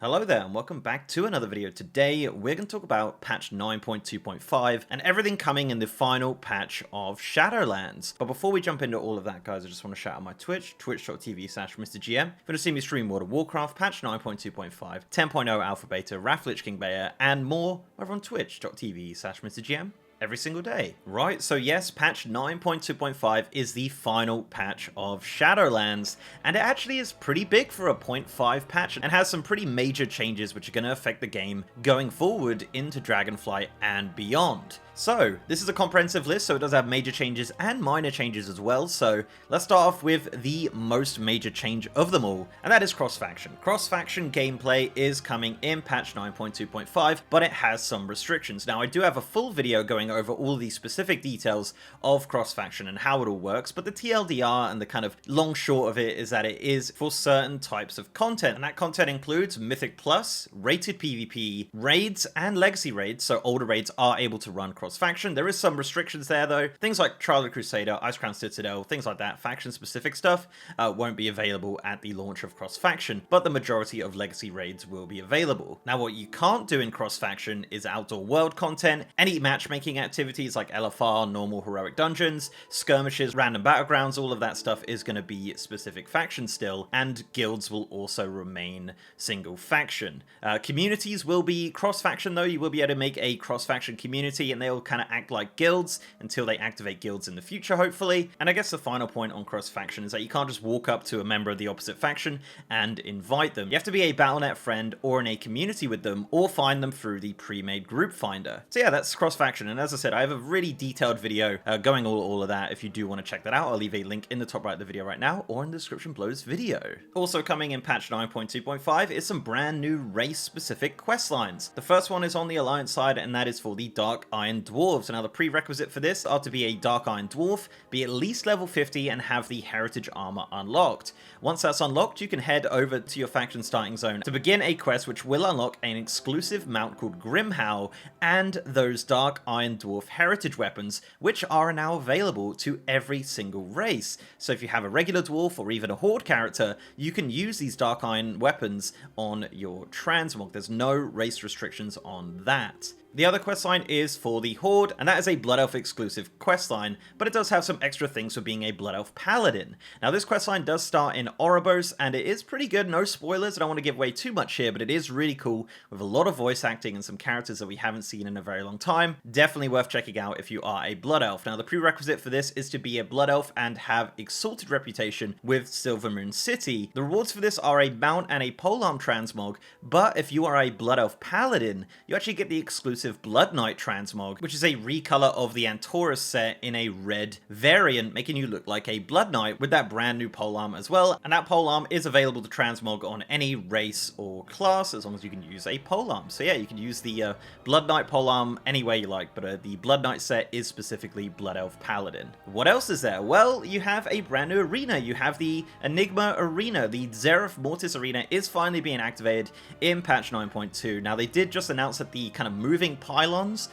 Hello there and welcome back to another video. Today we're going to talk about patch 9.2.5 and everything coming in the final patch of Shadowlands. But before we jump into all of that, guys, I just want to shout out my Twitch, twitch.tv/MrGM. If you want to see me stream World of Warcraft, patch 9.2.5, 10.0 Alpha Beta, Wrath Lich King Bayer, and more over on twitch.tv/MrGM. Every single day. Right, so yes, patch 9.2.5 is the final patch of Shadowlands, and it actually is pretty big for a 0.5 patch and has some pretty major changes which are going to affect the game going forward into Dragonflight and beyond. So, this is a comprehensive list, so it does have major changes and minor changes as well, so let's start off with the most major change of them all, and that is cross-faction. Cross-faction gameplay is coming in patch 9.2.5, but it has some restrictions. Now, I do have a full video going over all the specific details of cross-faction and how it all works, but the TLDR and the kind of long short of it is that it is for certain types of content, and that content includes Mythic Plus, rated PvP, raids, and legacy raids, so older raids are able to run cross-faction. There is some restrictions there though. Things like Trial of the Crusader, Icecrown Citadel, things like that, faction-specific stuff won't be available at the launch of cross-faction, but the majority of legacy raids will be available. Now, what you can't do in cross-faction is outdoor world content, any matchmaking activities like LFR, normal heroic dungeons, skirmishes, random battlegrounds, all of that stuff is going to be specific factions still, and guilds will also remain single faction. Communities will be cross-faction though. You will be able to make a cross-faction community and they'll kind of act like guilds until they activate guilds in the future, hopefully. And I guess the final point on cross-faction is that you can't just walk up to a member of the opposite faction and invite them. You have to be a Battle.net friend or in a community with them, or find them through the pre-made group finder. So yeah, that's cross-faction, and as I said, I have a really detailed video going all of that if you do want to check that out. I'll leave a link in the top right of the video right now, or in the description below this video. Also coming in patch 9.2.5 is some brand new race-specific quest lines. The first one is on the Alliance side, and that is for the Dark Iron Dwarves. Now, the prerequisite for this are to be a Dark Iron Dwarf, be at least level 50, and have the Heritage Armor unlocked. Once that's unlocked, you can head over to your faction starting zone to begin a quest which will unlock an exclusive mount called Grimhow and those Dark Iron Dwarf Heritage weapons, which are now available to every single race. So if you have a regular dwarf or even a horde character, you can use these Dark Iron weapons on your transmog. There's no race restrictions on that. The other questline is for the Horde, and that is a Blood Elf exclusive questline, but it does have some extra things for being a Blood Elf Paladin. Now, this questline does start in Oribos, and it is pretty good. No spoilers, I don't want to give away too much here, but it is really cool with a lot of voice acting and some characters that we haven't seen in a very long time. Definitely worth checking out if you are a Blood Elf. Now, the prerequisite for this is to be a Blood Elf and have exalted reputation with Silvermoon City. The rewards for this are a mount and a polearm transmog, but if you are a Blood Elf Paladin, you actually get the exclusive Blood Knight transmog, which is a recolor of the Antorus set in a red variant, making you look like a Blood Knight with that brand new polearm as well. And that polearm is available to transmog on any race or class as long as you can use a polearm. So yeah, you can use the Blood Knight polearm any way you like, but the Blood Knight set is specifically Blood Elf Paladin. What else is there? Well, you have a brand new arena. You have the Enigma Arena. The Zereth Mortis Arena is finally being activated in patch 9.2. Now, they did just announce that the kind of moving pylons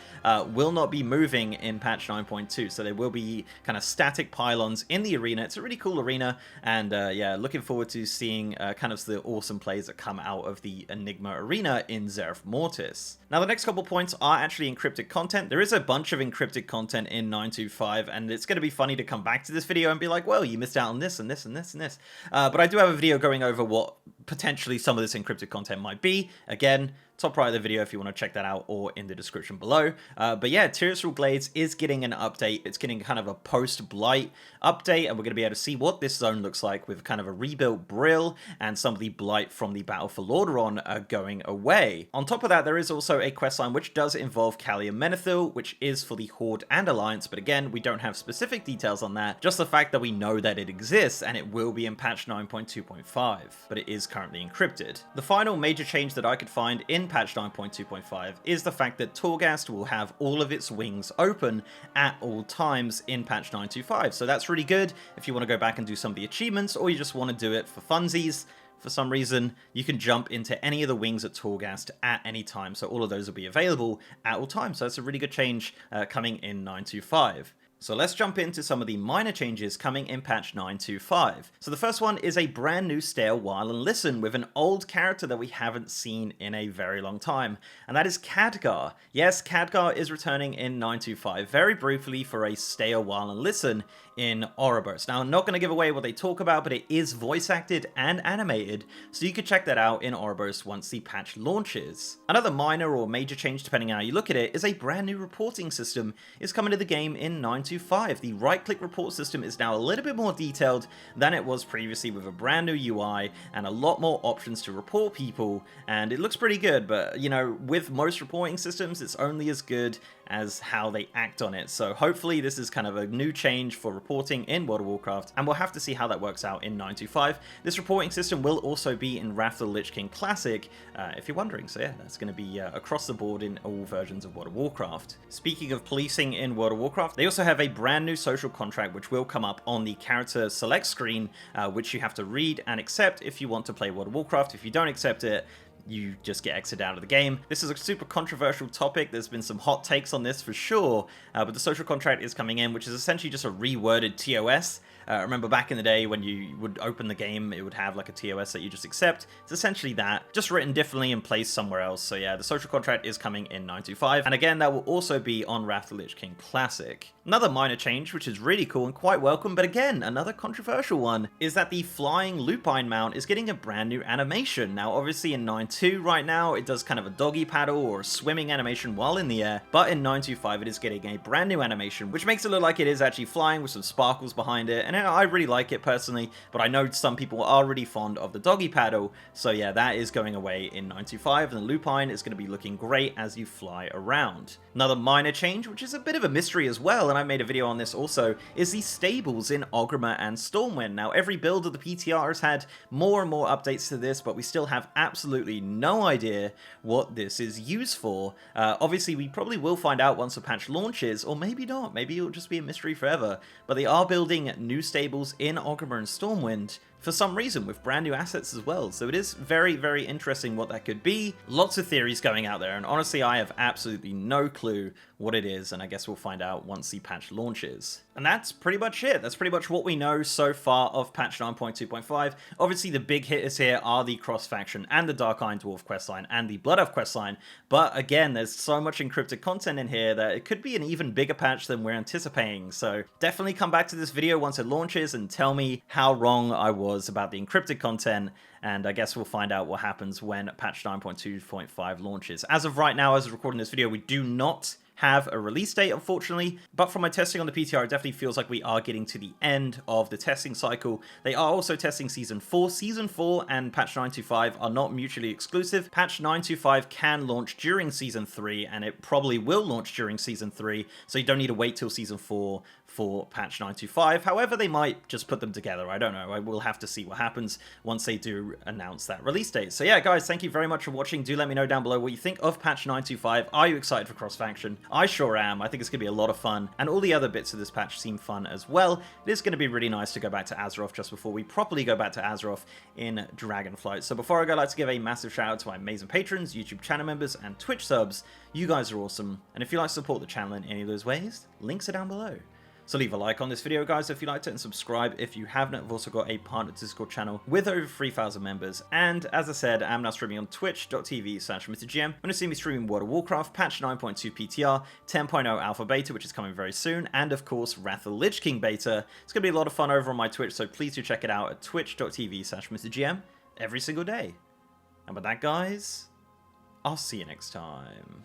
will not be moving in patch 9.2, so there will be kind of static pylons in the arena. It's a really cool arena, and yeah, looking forward to seeing kind of the awesome plays that come out of the Enigma Arena in Zereth Mortis. Now, the next couple points are actually encrypted content. There is a bunch of encrypted content in 9.2.5, and it's going to be funny to come back to this video and be like, well, you missed out on this and this and this and this. But I do have a video going over what potentially some of this encrypted content might be. Again, top right of the video if you want to check that out, or in the description below. But yeah, Tirisfal Glades is getting an update. It's getting kind of a post-blight update, and we're going to be able to see what this zone looks like with kind of a rebuilt Brill and some of the blight from the Battle for Lordaeron going away. On top of that, there is also a questline which does involve Kalia Menethil, which is for the Horde and Alliance, but again, we don't have specific details on that, just the fact that we know that it exists, and it will be in patch 9.2.5, but it is currently encrypted. The final major change that I could find in patch 9.2.5 is the fact that Torghast will have all of its wings open at all times in patch 9.2.5. So that's really good if you want to go back and do some of the achievements, or you just want to do it for funsies. For some reason, you can jump into any of the wings at Torghast at any time. So all of those will be available at all times. So that's a really good change coming in 9.2.5. So let's jump into some of the minor changes coming in patch 9.2.5. So the first one is a brand new stay a while and listen with an old character that we haven't seen in a very long time, and that is Khadgar. Yes, Khadgar is returning in 9.2.5 very briefly for a stay a while and listen in Ouroboros. Now, I'm not going to give away what they talk about, but it is voice acted and animated, so you can check that out in Ouroboros once the patch launches. Another minor or major change, depending on how you look at it, is a brand new reporting system is coming to the game in 9.2.5. The right-click report system is now a little bit more detailed than it was previously, with a brand new UI and a lot more options to report people, and it looks pretty good, but you know, with most reporting systems, it's only as good as how they act on it. So hopefully this is kind of a new change for reporting in World of Warcraft, and we'll have to see how that works out in 9.2.5. This reporting system will also be in Wrath of the Lich King Classic, if you're wondering. So yeah, that's going to be across the board in all versions of World of Warcraft. Speaking of policing in World of Warcraft, they also have a brand new social contract which will come up on the character select screen, which you have to read and accept if you want to play World of Warcraft. If you don't accept it, you just get exited out of the game. This is a super controversial topic. There's been some hot takes on this for sure, but the social contract is coming in, which is essentially just a reworded TOS. Remember back in the day when you would open the game, it would have like a TOS that you just accept. It's essentially that, just written differently and placed somewhere else. So yeah, the social contract is coming in 9.2.5, and again, that will also be on Wrath of the Lich King Classic. Another minor change, which is really cool and quite welcome, but again, another controversial one, is that the flying Lupine mount is getting a brand new animation. Now, obviously in 9.2 right now, it does kind of a doggy paddle or a swimming animation while in the air, but in 9.2.5 it is getting a brand new animation, which makes it look like it is actually flying with some sparkles behind it, and I really like it personally, but I know some people are really fond of the doggy paddle, so yeah, that is going away in 9.2.5, and the Lupine is going to be looking great as you fly around. Another minor change, which is a bit of a mystery as well, and I made a video on this also, is the stables in Orgrimmar and Stormwind. Now, every build of the PTR has had more and more updates to this, but we still have absolutely no idea what this is used for. Obviously, we probably will find out once the patch launches, or maybe not, maybe it'll just be a mystery forever, but they are building new stables in Orgrimmar and Stormwind for some reason, with brand new assets as well. So it is very, very interesting what that could be. Lots of theories going out there, and honestly, I have absolutely no clue what it is, and I guess we'll find out once the patch launches. And that's pretty much it. That's pretty much what we know so far of patch 9.2.5. Obviously, the big hitters here are the cross-faction and the Dark Iron Dwarf questline and the Blood Elf questline, but again, there's so much encrypted content in here that it could be an even bigger patch than we're anticipating. So definitely come back to this video once it launches and tell me how wrong I was about the encrypted content, and I guess we'll find out what happens when patch 9.2.5 launches. As of right now, as of recording this video, we do not have a release date, unfortunately, but from my testing on the PTR, it definitely feels like we are getting to the end of the testing cycle. They are also testing Season 4. Season 4 and patch 9.2.5 are not mutually exclusive. Patch 9.2.5 can launch during Season 3, and it probably will launch during Season 3, so you don't need to wait till Season 4 for patch 9.2.5. However, they might just put them together. I don't know. I will have to see what happens once they do announce that release date. So yeah, guys, thank you very much for watching. Do let me know down below what you think of patch 9.2.5. Are you excited for cross-faction? I sure am. I think it's going to be a lot of fun, and all the other bits of this patch seem fun as well. It is going to be really nice to go back to Azeroth just before we properly go back to Azeroth in Dragonflight. So before I go, I'd like to give a massive shout out to my amazing patrons, YouTube channel members, and Twitch subs. You guys are awesome, and if you'd like to support the channel in any of those ways, links are down below. So leave a like on this video, guys, if you liked it, and subscribe if you haven't. I've also got a partner Discord channel with over 3,000 members. And as I said, I'm now streaming on twitch.tv/MrGM. I'm going to see me streaming World of Warcraft, patch 9.2 PTR, 10.0 Alpha Beta, which is coming very soon, and of course, Wrath of the Lich King Beta. It's going to be a lot of fun over on my Twitch, so please do check it out at twitch.tv/MrGM every single day. And with that, guys, I'll see you next time.